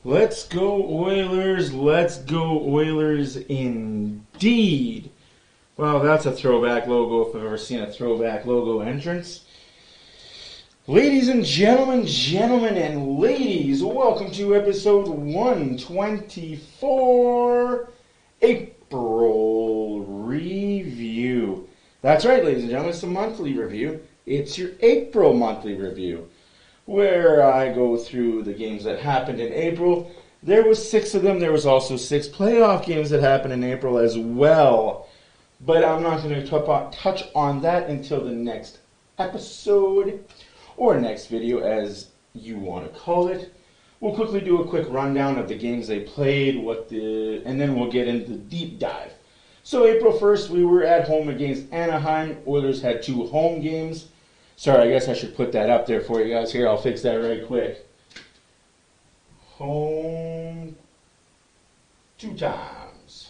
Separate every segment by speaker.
Speaker 1: Let's go Oilers. Let's go Oilers indeed. Wow, that's a throwback logo if I've ever seen a throwback logo entrance. Ladies and gentlemen and ladies, welcome to episode 124, April Review. That's right, ladies and gentlemen, it's a monthly review. It's your April monthly review, where I go through the games that happened in April. There was 6 of them. There was also 6 playoff games that happened in April as well. But I'm not going to touch on that until the next episode, or next video as you want to call it. We'll quickly do a quick rundown of the games they played, and then we'll get into the deep dive. So April 1st, we were at home against Anaheim. Oilers had 2 home games. Sorry, I guess I should put that up there for you guys. Here, I'll fix that right quick. Home 2 times.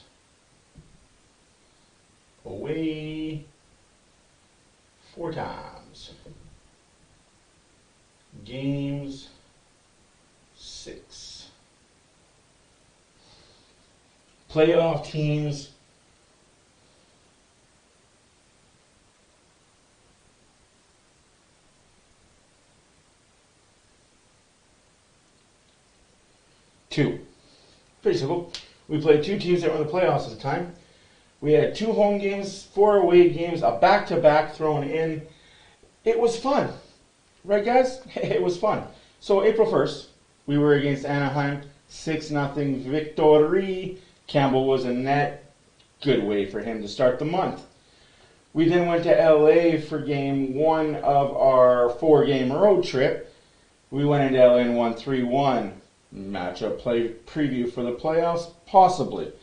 Speaker 1: Away 4 times. Games 6. Playoff teams. Two. Pretty simple. We played 2 teams that were in the playoffs at the time. We had 2 home games, 4 away games, a back-to-back thrown in. It was fun. Right, guys? It was fun. So April 1st, we were against Anaheim. 6-0 victory. Campbell was in net. Good way for him to start the month. We then went to LA for game 1 of our 4-game road trip. We went into LA and won 3-1. Matchup preview for the playoffs? Possibly.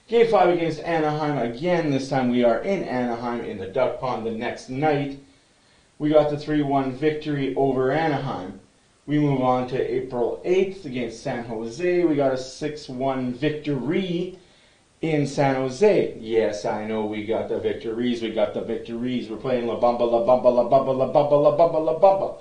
Speaker 1: Game 5 against Anaheim. Again, this time we are in Anaheim in the Duck Pond the next night. We got the 3-1 victory over Anaheim. We move on to April 8th against San Jose. We got a 6-1 victory in San Jose. Yes, I know we got the victories. We're playing La Bamba, La Bamba, La Bamba, La Bamba, La Bamba, La Bamba.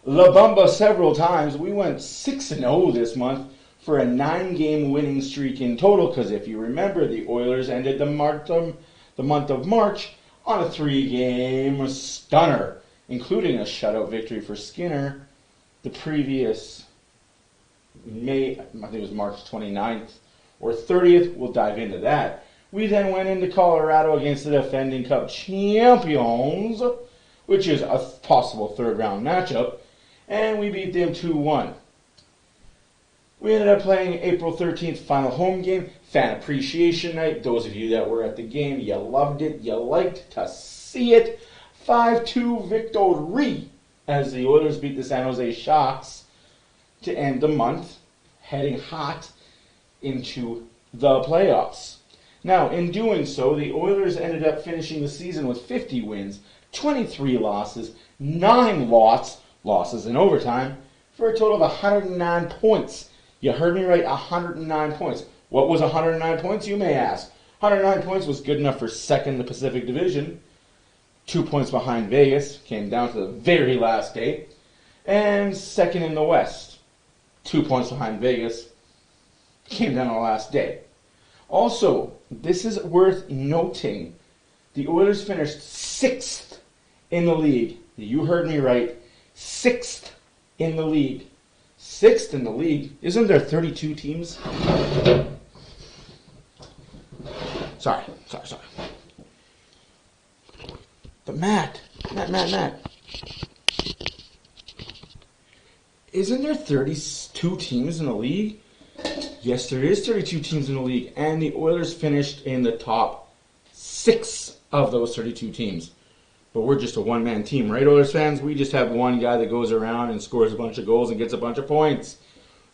Speaker 1: La Bamba several times. We went 6-0 this month for a 9-game winning streak in total, because if you remember, the Oilers ended the month of March on a 3-game stunner, including a shutout victory for Skinner the previous May, I think it was March 29th or 30th. We'll dive into that. We then went into Colorado against the defending Cup champions, which is a possible 3rd-round matchup, and we beat them 2-1. We ended up playing April 13th final home game, fan appreciation night. Those of you that were at the game, you loved it, you liked to see it. 5-2 victory as the Oilers beat the San Jose Sharks to end the month, heading hot into the playoffs. Now, in doing so, the Oilers ended up finishing the season with 50 wins, 23 losses, 9 losses in overtime, for a total of 109 points. You heard me right, 109 points. What was 109 points, you may ask? 109 points was good enough for 2nd in the Pacific Division. 2 points behind Vegas, came down to the very last day. And 2nd in the West. 2 points behind Vegas, came down on the last day. Also, this is worth noting. The Oilers finished 6th in the league. You heard me right. 6th in the league. 6th in the league. Isn't there 32 teams? Sorry. But Matt. Isn't there 32 teams in the league? Yes, there is 32 teams in the league. And the Oilers finished in the top 6 of those 32 teams. But we're just a one-man team, right, Oilers fans? We just have one guy that goes around and scores a bunch of goals and gets a bunch of points.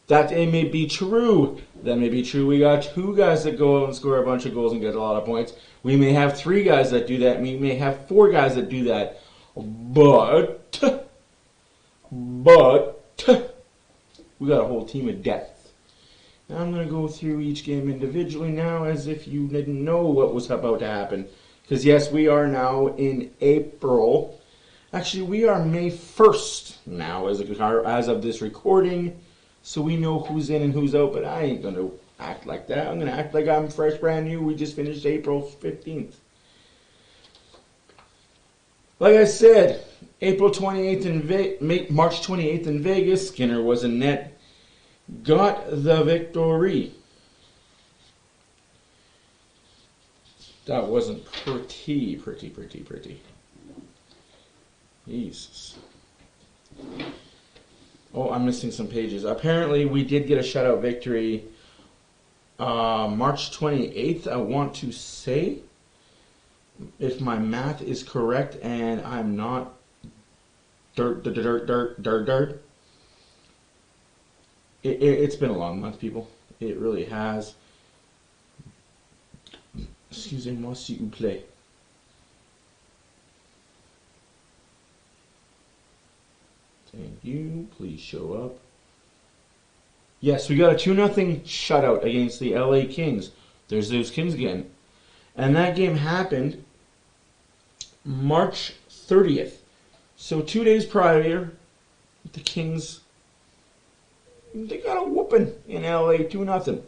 Speaker 1: That may be true. That may be true. We got 2 guys that go out and score a bunch of goals and get a lot of points. We may have 3 guys that do that. We may have 4 guys that do that. But we got a whole team of depth. Now I'm going to go through each game individually now as if you didn't know what was about to happen. Because yes, we are now in April. Actually, we are May 1st now as of this recording. so we know who's in and who's out, but I ain't going to act like that. I'm going to act like I'm fresh, brand new. We just finished April 15th. Like I said, April 28th in March 28th in Vegas, Skinner was in net, got the victory. That wasn't pretty. Jesus. Oh, I'm missing some pages. Apparently, we did get a shutout victory March 28th, I want to say. If my math is correct and I'm not dirt. It's been a long month, people. It really has. Excusez-moi, s'il vous plaît. Thank you. Please show up. Yes, we got a 2-0 shutout against the LA Kings. There's those Kings again. And that game happened March 30th. So 2 days prior, the Kings, they got a whooping in LA, 2-0.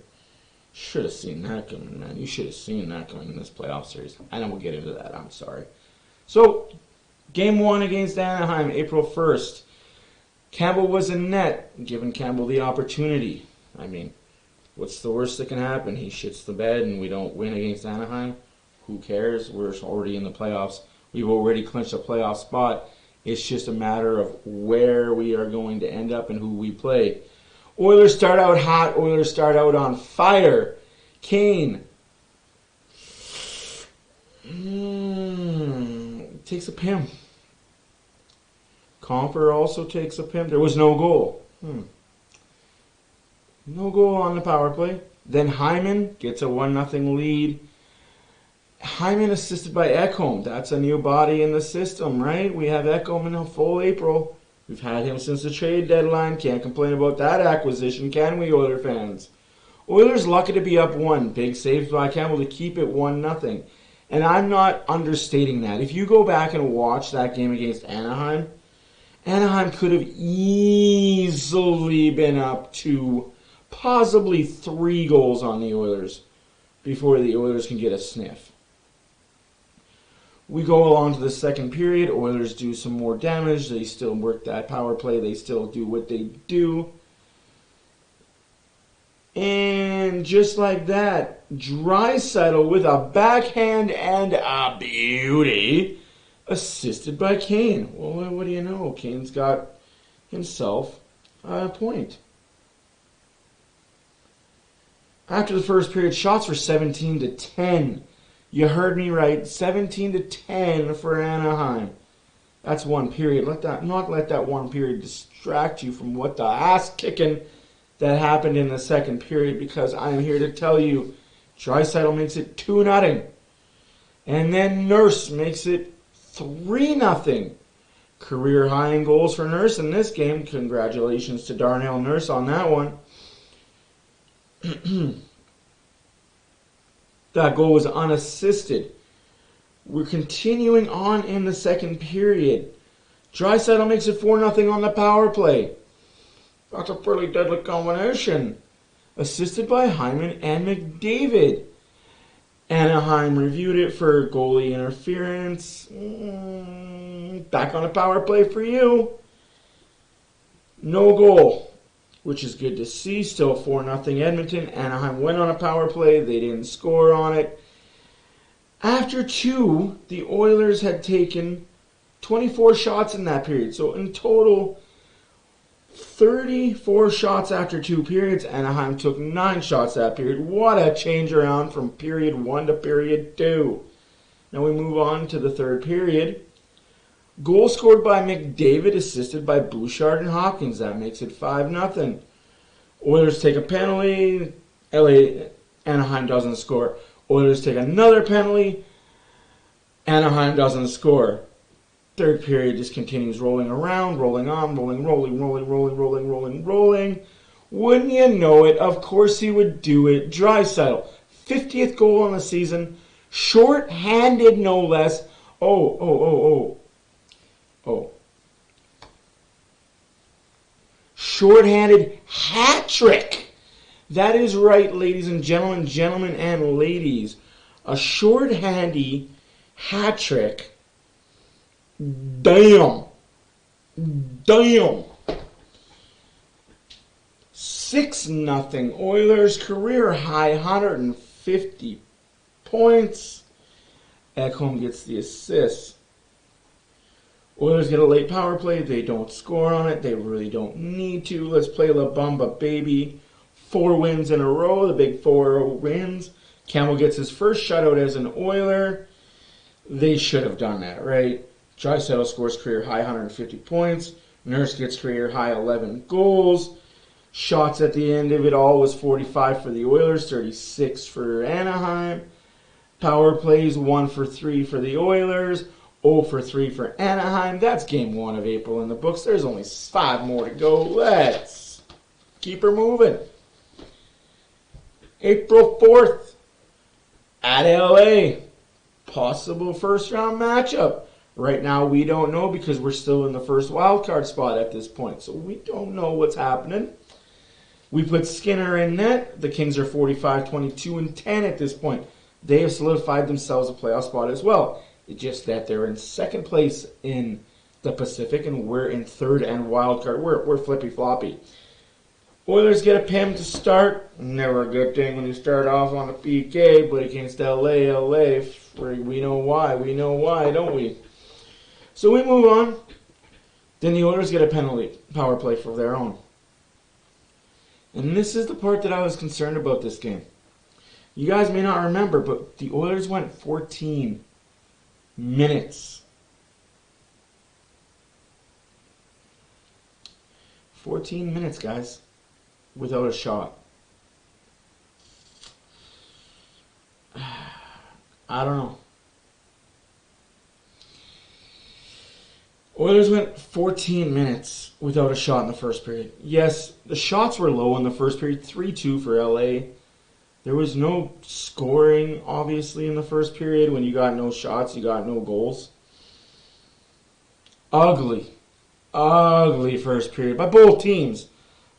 Speaker 1: Should have seen that coming, man. You should have seen that coming in this playoff series. I know we'll get into that. I'm sorry. So, game 1 against Anaheim, April 1st. Campbell was in net, giving Campbell the opportunity. I mean, what's the worst that can happen? He shits the bed and we don't win against Anaheim. Who cares? We're already in the playoffs. We've already clinched a playoff spot. It's just a matter of where we are going to end up and who we play. Oilers start out hot. Oilers start out on fire. Kane takes a PIM. Comper also takes a PIM. There was no goal. No goal on the power play. Then Hyman gets a 1-0 lead. Hyman assisted by Ekholm. That's a new body in the system, right? We have Ekholm in a full April. We've had him since the trade deadline. Can't complain about that acquisition, can we, Oiler fans? Oilers lucky to be up 1. Big save by Campbell to keep it 1-0. And I'm not understating that. If you go back and watch that game against Anaheim, Anaheim could have easily been up to possibly 3 goals on the Oilers before the Oilers can get a sniff. We go along to the second period. Oilers do some more damage. They still work that power play. They still do what they do. And just like that, Draisaitl with a backhand and a beauty, assisted by Kane. Well, what do you know? Kane's got himself a point. After the first period, shots were 17-10. You heard me right, 17-10 for Anaheim. That's one period. Not let that one period distract you from what the ass kicking that happened in the second period, because I am here to tell you, Draisaitl makes it 2-0. And then Nurse makes it 3-0. Career high in goals for Nurse in this game. Congratulations to Darnell Nurse on that one. That goal was unassisted. We're continuing on in the second period. Draisaitl makes it 4-0 on the power play. That's a pretty deadly combination. Assisted by Hyman and McDavid. Anaheim reviewed it for goalie interference. Back on the power play for you. No goal, which is good to see. Still 4-0 Edmonton. Anaheim went on a power play. They didn't score on it. After 2, the Oilers had taken 24 shots in that period. So in total, 34 shots after 2 periods. Anaheim took 9 shots that period. What a change around from period 1 to period 2. Now we move on to the third period. Goal scored by McDavid, assisted by Bouchard and Hopkins. That makes it 5-0. Oilers take a penalty. Anaheim doesn't score. Oilers take another penalty. Anaheim doesn't score. Third period just continues rolling around, rolling on, rolling. Wouldn't you know it? Of course he would do it. Draisaitl, 50th goal on the season, short-handed no less. shorthanded hat trick. That is right, ladies and gentlemen and ladies. A shorthanded hat trick. Damn. 6-0. Oilers career high 150 points. Ekholm gets the assist. Oilers get a late power play. They don't score on it. They really don't need to. Let's play La Bamba, baby. 4 wins in a row. The big 4 wins. Campbell gets his first shutout as an Oiler. They should have done that, right? Draisaitl scores career high 150 points. Nurse gets career high 11 goals. Shots at the end of it all was 45 for the Oilers, 36 for Anaheim. Power plays 1 for 3 for the Oilers, 0 for 3 for Anaheim. That's game 1 of April in the books. There's only 5 more to go. Let's keep her moving. April 4th at LA. Possible first round matchup. Right now we don't know because we're still in the first wild card spot at this point. So we don't know what's happening. We put Skinner in net. The Kings are 45, 22, and 10 at this point. They have solidified themselves a playoff spot as well. It's just that they're in second place in the Pacific, and we're in third and wild card. We're flippy-floppy. Oilers get a PIM to start. Never a good thing when you start off on a PK, but against LA, we know why, don't we? So we move on. Then the Oilers get a penalty power play for their own. And this is the part that I was concerned about this game. You guys may not remember, but the Oilers went 14 minutes. 14 minutes, guys, without a shot. I don't know. Oilers went 14 minutes without a shot in the first period. Yes, the shots were low in the first period, 3-2 for LA. There was no scoring, obviously, in the first period. When you got no shots, you got no goals. Ugly first period by both teams.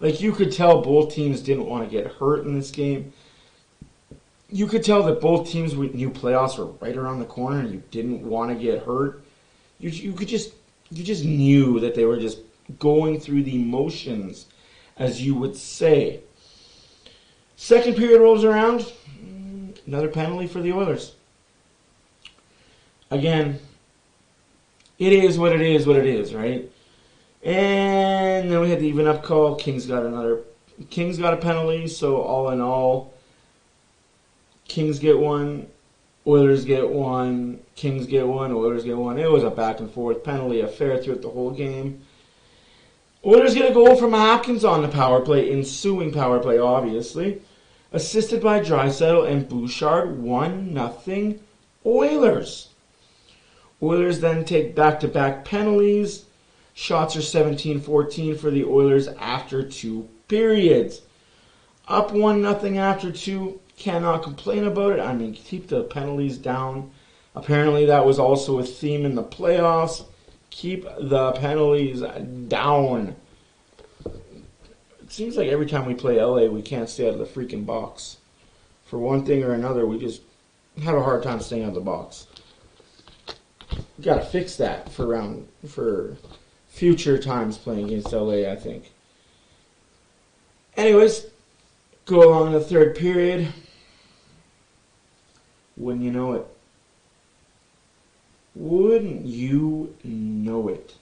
Speaker 1: Like, you could tell both teams didn't want to get hurt in this game. You could tell that both teams knew playoffs were right around the corner and you didn't want to get hurt. You just knew that they were just going through the motions, as you would say. Second period rolls around. Another penalty for the Oilers. Again, it is what it is, right? And then we had the even up call. Kings got a penalty, so all in all, Kings get one, Oilers get one, Kings get one, Oilers get one. It was a back and forth penalty affair throughout the whole game. Oilers get a goal from Hopkins on the power play, ensuing power play, obviously. Assisted by Draisaitl and Bouchard, 1-0 Oilers. Oilers then take back-to-back penalties. Shots are 17-14 for the Oilers after 2 periods. Up 1-0 after 2. Cannot complain about it. I mean, keep the penalties down. Apparently that was also a theme in the playoffs. Keep the penalties down. It seems like every time we play LA, we can't stay out of the freaking box. For one thing or another, we just have a hard time staying out of the box. We got to fix that for future times playing against LA, I think. Anyways, go along the third period. Wouldn't you know it? Wouldn't you know it?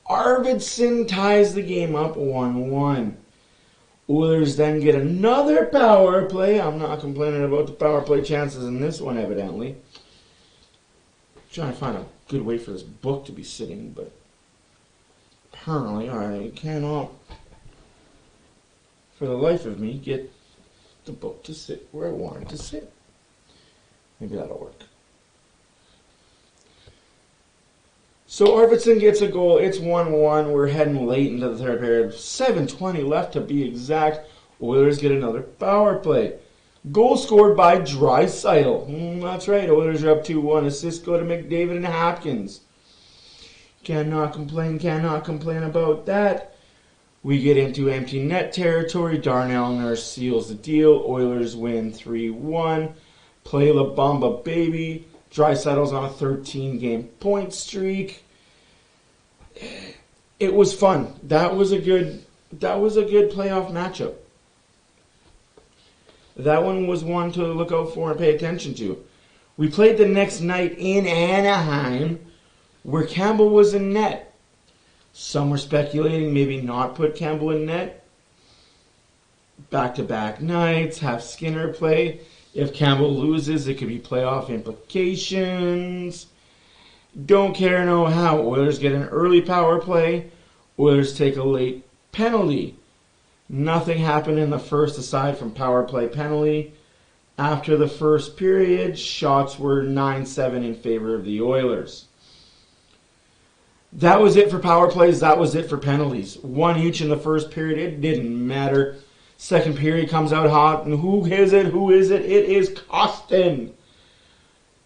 Speaker 1: Arvidsson ties the game up 1-1. Oilers then get another power play. I'm not complaining about the power play chances in this one, evidently. Trying to find a good way for this book to be sitting, but apparently I cannot, for the life of me, get the book to sit where I want it to sit. Maybe that'll work. So Arvidsson gets a goal. It's 1-1. We're heading late into the third period. 7:20 left to be exact. Oilers get another power play. Goal scored by Draisaitl. That's right. Oilers are up 2-1. Assists go to McDavid and Hopkins. Cannot complain about that. We get into empty net territory. Darnell Nurse seals the deal. Oilers win 3-1. Play La Bamba Baby. Draisaitl's on a 13-game point streak. It was fun. That was a good playoff matchup. That one was one to look out for and pay attention to. We played the next night in Anaheim, where Campbell was in net. Some were speculating maybe not put Campbell in net. Back-to-back nights, have Skinner play. If Campbell loses, it could be playoff implications. Don't care no how. Oilers get an early power play. Oilers take a late penalty. Nothing happened in the first aside from power play penalty. After the first period, shots were 9-7 in favor of the Oilers. That was it for power plays. That was it for penalties. One each in the first period. It didn't matter. Second period comes out hot. And who is it? Who is it? It is Costin.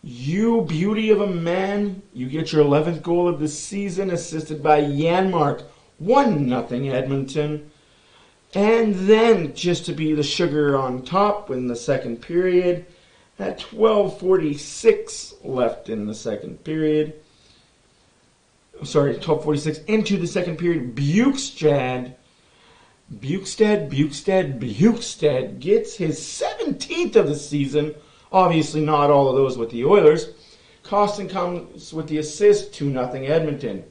Speaker 1: You beauty of a man. You get your 11th goal of the season, assisted by Janmark. 1-0 Edmonton. And then, just to be the sugar on top in the second period, at 12:46 left in the second period. 12:46 into the second period. Bukestad gets his 17th of the season. Obviously not all of those with the Oilers. Costin comes with the assist, 2-0 Edmonton.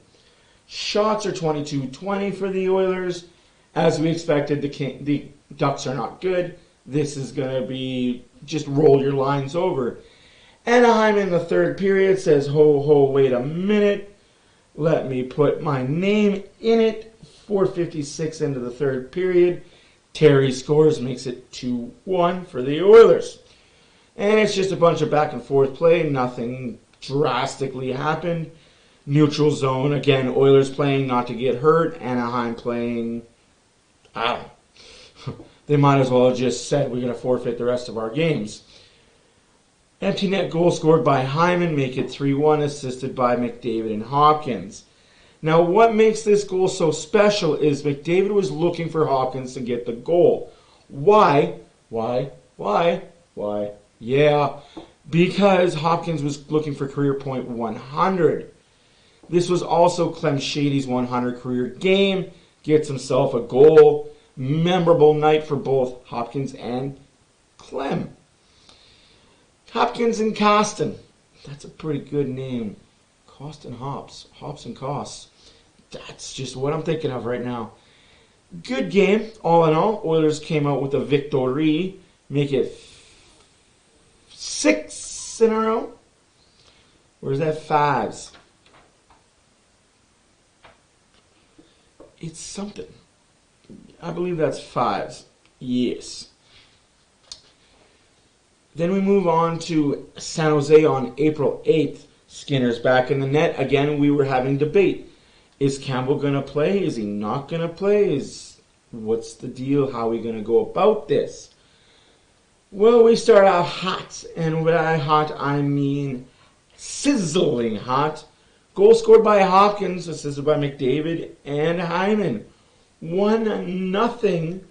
Speaker 1: Shots are 22-20 for the Oilers. As we expected, the Ducks are not good. This is going to be just roll your lines over. Anaheim in the third period says, ho, wait a minute. Let me put my name in it. 4:56 into the third period. Terry scores, makes it 2-1 for the Oilers. And it's just a bunch of back and forth play. Nothing drastically happened. Neutral zone. Again, Oilers playing not to get hurt. Anaheim playing... They might as well have just said we're going to forfeit the rest of our games. Empty net goal scored by Hyman, make it 3-1, assisted by McDavid and Hopkins. Now, what makes this goal so special is McDavid was looking for Hopkins to get the goal. Why? Yeah, because Hopkins was looking for career point 100. This was also Clem Shady's 100 career game. Gets himself a goal. Memorable night for both Hopkins and Clem. Hopkins and Costin. That's a pretty good name. Costin Hops. Hops and Costs. That's just what I'm thinking of right now. Good game, all in all. Oilers came out with a victory. Make it 6 in a row. Where's that 5s? It's something. I believe that's 5s. Yes. Then we move on to San Jose on April 8th. Skinner's back in the net. Again, we were having debate. Is Campbell going to play? Is he not going to play? What's the deal? How are we going to go about this? Well, we start out hot. And by hot, I mean sizzling hot. Goal scored by Hopkins, assisted by McDavid and Hyman. 1-0.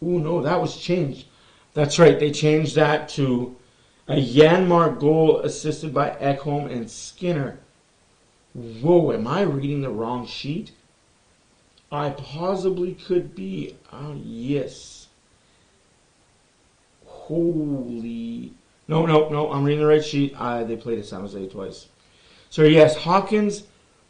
Speaker 1: Ooh, no, that was changed. That's right, they changed that to a Janmark goal assisted by Ekholm and Skinner. Whoa, am I reading the wrong sheet? I possibly could be. Oh, yes. Holy... No, I'm reading the right sheet. They played at San Jose twice. So, yes, Hopkins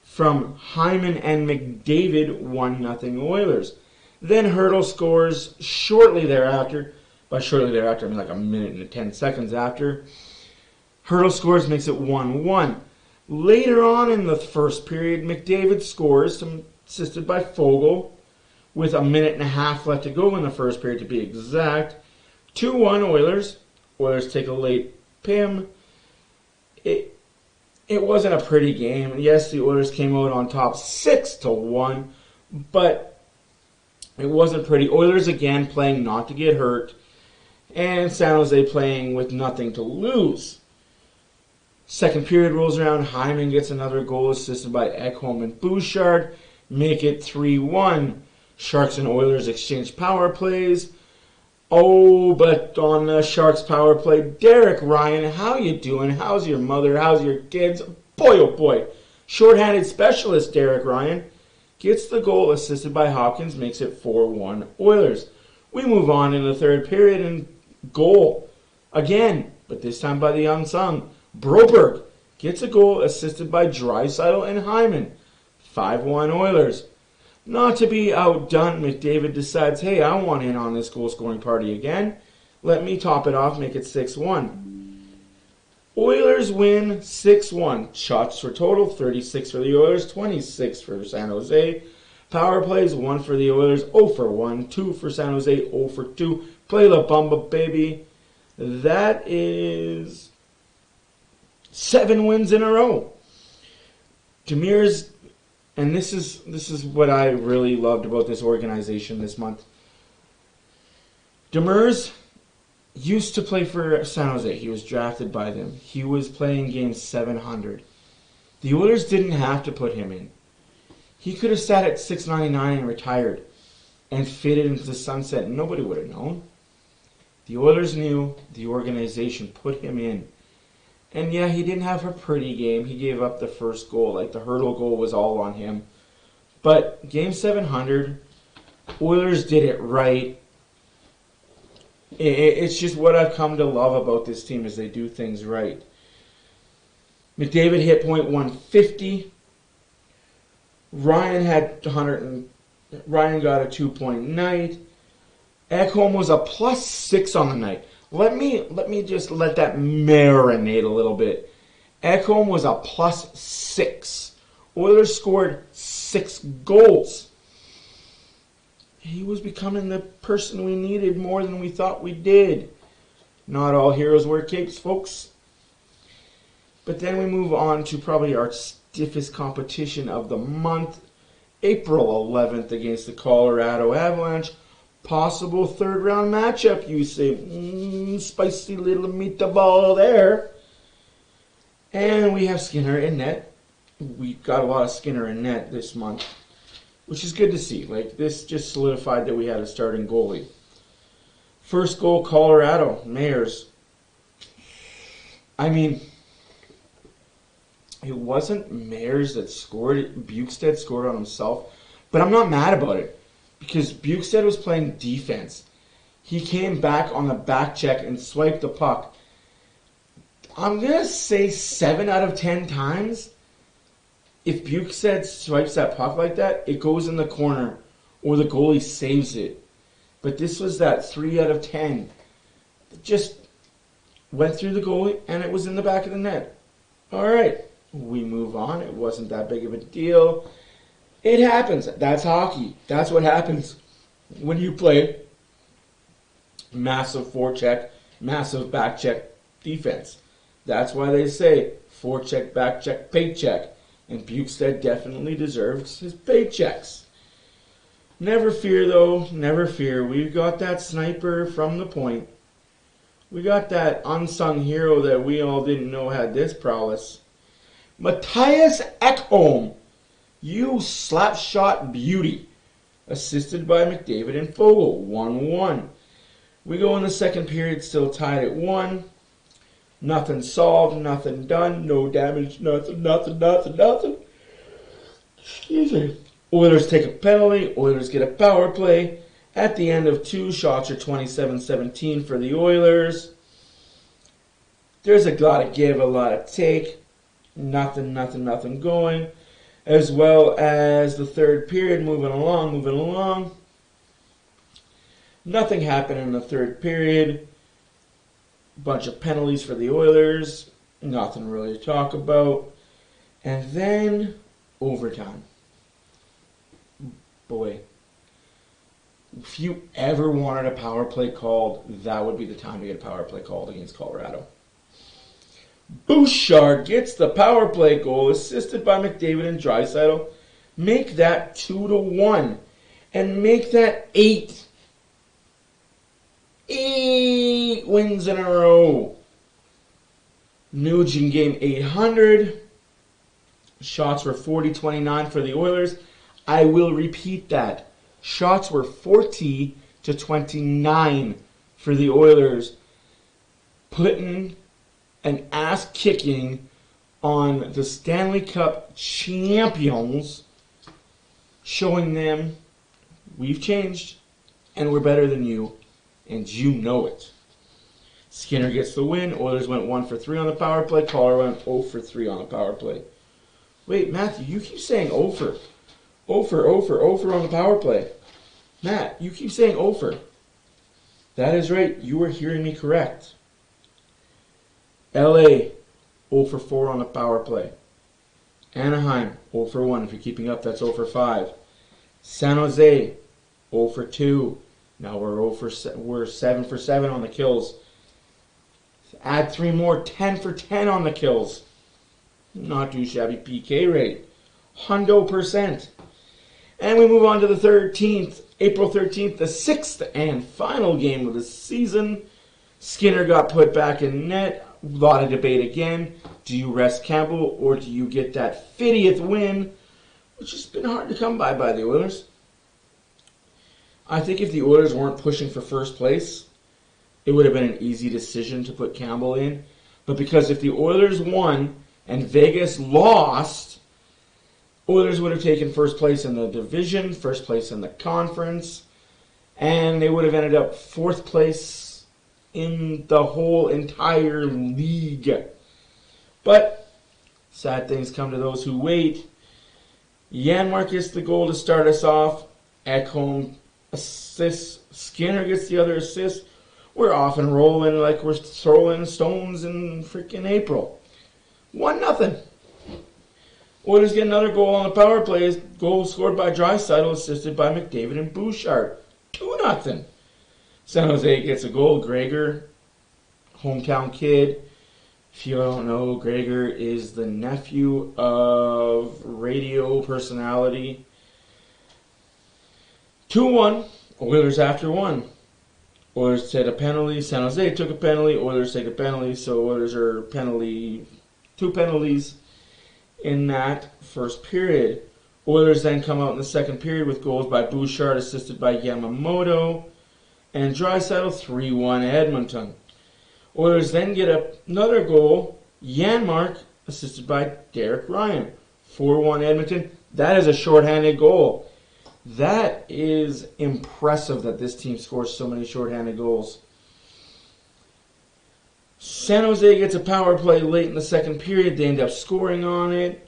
Speaker 1: from Hyman and McDavid, 1-0 Oilers. Then Hurdle scores shortly thereafter. By shortly thereafter, I mean like a minute and 10 seconds after. Hurdle scores, makes it 1-1. Later on in the first period, McDavid scores, assisted by Fogle, with a minute and a half left to go in the first period, to be exact. 2-1 Oilers. Oilers take a late PIM. It wasn't a pretty game. Yes, the Oilers came out on top 6-1, but it wasn't pretty. Oilers again playing not to get hurt, and San Jose playing with nothing to lose. Second period rolls around. Hyman gets another goal assisted by Ekholm and Bouchard. make it 3-1. Sharks and Oilers exchange power plays. Oh, but on the Sharks power play, Derek Ryan, how you doing? How's your mother? How's your kids? Boy, oh boy. Shorthanded specialist Derek Ryan gets the goal assisted by Hopkins, makes it 4-1 Oilers. We move on in the third period and goal again, but this time by the unsung. Broberg gets a goal assisted by Draisaitl and Hyman. 5-1 Oilers. Not to be outdone, McDavid decides, hey, I want in on this goal-scoring party again. Let me top it off, make it 6-1. Oilers win 6-1. Shots for total, 36 for the Oilers, 26 for San Jose. Power plays, 1 for the Oilers, 0 for 1, 2 for San Jose, 0 for 2. Play La Bamba, baby. That is 7 wins in a row. Demers, and this is what I really loved about this organization this month. Demers used to play for San Jose. He was drafted by them. He was playing games 700. The Oilers didn't have to put him in. He could have sat at 699 and retired and fitted into the sunset, and nobody would have known. The Oilers knew, the organization put him in. And yeah, he didn't have a pretty game. He gave up the first goal. Like, the hurdle goal was all on him. But game 700, Oilers did it right. It's just what I've come to love about this team is they do things right. McDavid hit .150. Ryan got a 2-point night. Ekholm was a +6 on the night. Let me just let that marinate a little bit. Ekholm was a +6. Oilers scored 6 goals. He was becoming the person we needed more than we thought we did. Not all heroes wear capes, folks. But then we move on to probably our stiffest competition of the month. April 11th against the Colorado Avalanche. Possible third-round matchup, you say. Spicy little meatball there. And we have Skinner in net. We got a lot of Skinner in net this month, which is good to see. Like, this just solidified that we had a starting goalie. First goal, Colorado. Mayers. I mean, it wasn't Mayers that scored it. Bukestad scored on himself. But I'm not mad about it, because Bukestad was playing defense. He came back on the back check and swiped the puck. I'm going to say 7 out of 10 times, if Bukestad swipes that puck like that, it goes in the corner or the goalie saves it. But this was that 3 out of 10. It just went through the goalie and it was in the back of the net. All right, we move on. It wasn't that big of a deal. It happens. That's hockey. That's what happens when you play massive forecheck, massive backcheck defense. That's why they say forecheck, backcheck, paycheck. And Bukestad definitely deserves his paychecks. Never fear, though. Never fear. We've got that sniper from the point. We got that unsung hero that we all didn't know had this prowess. Matthias Ekholm. You slap shot beauty. Assisted by McDavid and Fogle. 1-1. We go in the second period, still tied at 1. Nothing solved, nothing done, no damage, nothing. Excuse me. Oilers take a penalty. Oilers get a power play. At the end of 2, shots are 27-17 for the Oilers. There's a lot of give, a lot of take. Nothing going. As well as the third period, moving along. Nothing happened in the third period. Bunch of penalties for the Oilers. Nothing really to talk about. And then overtime. Boy, if you ever wanted a power play called, that would be the time to get a power play called against Colorado. Bouchard gets the power play goal, assisted by McDavid and Draisaitl. Make that 2-1. And make that 8. 8 wins in a row. Nugent game 800. Shots were 40-29 for the Oilers. I will repeat that. Shots were 40-29 for the Oilers, putting an ass-kicking on the Stanley Cup champions, showing them we've changed and we're better than you, and you know it. Skinner gets the win. Oilers went 1 for 3 on the power play. Colorado went 0 for 3 on the power play. Wait, Matthew, you keep saying 0 for 0 for on the power play. Matt, you keep saying 0 for. That is right. You are hearing me correct. LA, 0 for 4 on the power play. Anaheim, 0 for 1. If you're keeping up, that's 0 for 5. San Jose, 0 for 2. Now we're 7 for 7 on the kills. Add 3 more, 10 for 10 on the kills. Not too shabby PK rate. 100%. And we move on to the 13th, April 13th, the 6th and final game of the season. Skinner got put back in net. A lot of debate again. Do you rest Campbell or do you get that 50th win, which has been hard to come by the Oilers? I think if the Oilers weren't pushing for first place, it would have been an easy decision to put Campbell in. But because if the Oilers won and Vegas lost, Oilers would have taken first place in the division, first place in the conference, and they would have ended up 4th place in the whole entire league. But sad things come to those who wait. Janmark gets the goal to start us off. Ekholm assists. Skinner gets the other assist. We're off and rolling like we're throwing stones in freaking April. 1-0. Oilers get another goal on the power play. Goal scored by Draisaitl, assisted by McDavid and Bouchard. 2-0. San Jose gets a goal. Gregor, hometown kid. If you don't know, Gregor is the nephew of radio personality. 2-1. Oilers after 1. Oilers take a penalty. San Jose took a penalty. Oilers take a penalty. So Oilers are 2 penalties in that first period. Oilers then come out in the second period with goals by Bouchard, assisted by Yamamoto, and Draisaitl. 3-1 Edmonton. Oilers then get another goal. Janmark, assisted by Derek Ryan. 4-1 Edmonton. That is a shorthanded goal. That is impressive that this team scores so many shorthanded goals. San Jose gets a power play late in the second period. They end up scoring on it.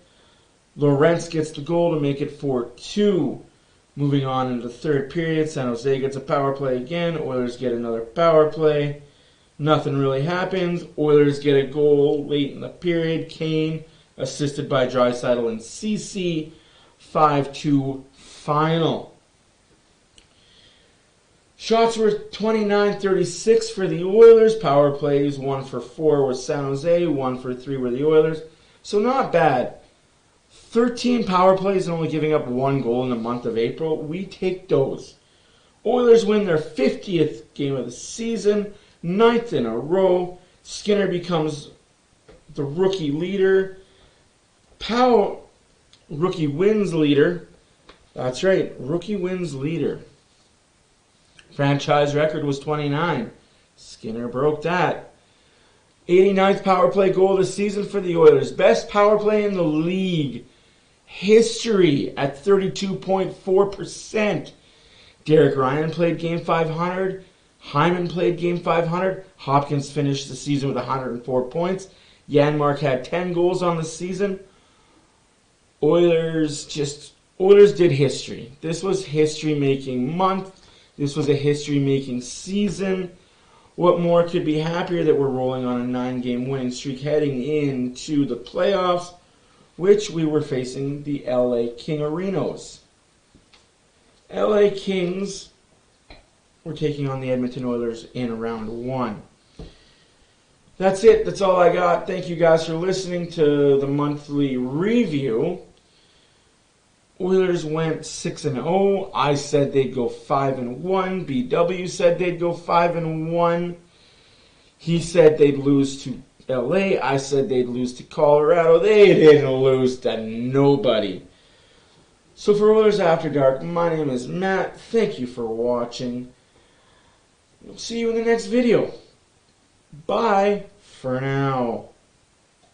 Speaker 1: Lorentz gets the goal to make it 4-2. Moving on into the third period, San Jose gets a power play again. Oilers get another power play. Nothing really happens. Oilers get a goal late in the period. Kane, assisted by Draisaitl and CC. 5-2 final. Shots were 29-36 for the Oilers. Power plays 1 for 4 was San Jose, 1 for 3 were the Oilers. So not bad. 13 power plays and only giving up 1 goal in the month of April. We take those. Oilers win their 50th game of the season, 9th in a row. Skinner becomes the rookie leader. Rookie wins leader. That's right, rookie wins leader. Franchise record was 29. Skinner broke that. 89th power play goal of the season for the Oilers. Best power play in the league history at 32.4%. Derek Ryan played game 500. Hyman played game 500. Hopkins finished the season with 104 points. Janmark had 10 goals on the season. Oilers did history. This was history-making month. This was a history-making season. What more could be happier that we're rolling on a 9-game winning streak heading into the playoffs, which we were facing the LA Kingerinos. LA Kings were taking on the Edmonton Oilers in round 1. That's it. That's all I got. Thank you guys for listening to the monthly review. Oilers went 6-0. I said they'd go 5-1. BW said they'd go 5-1. He said they'd lose to LA. I said they'd lose to Colorado. They didn't lose to nobody. So for Oilers After Dark, my name is Matt. Thank you for watching. We'll see you in the next video. Bye for now.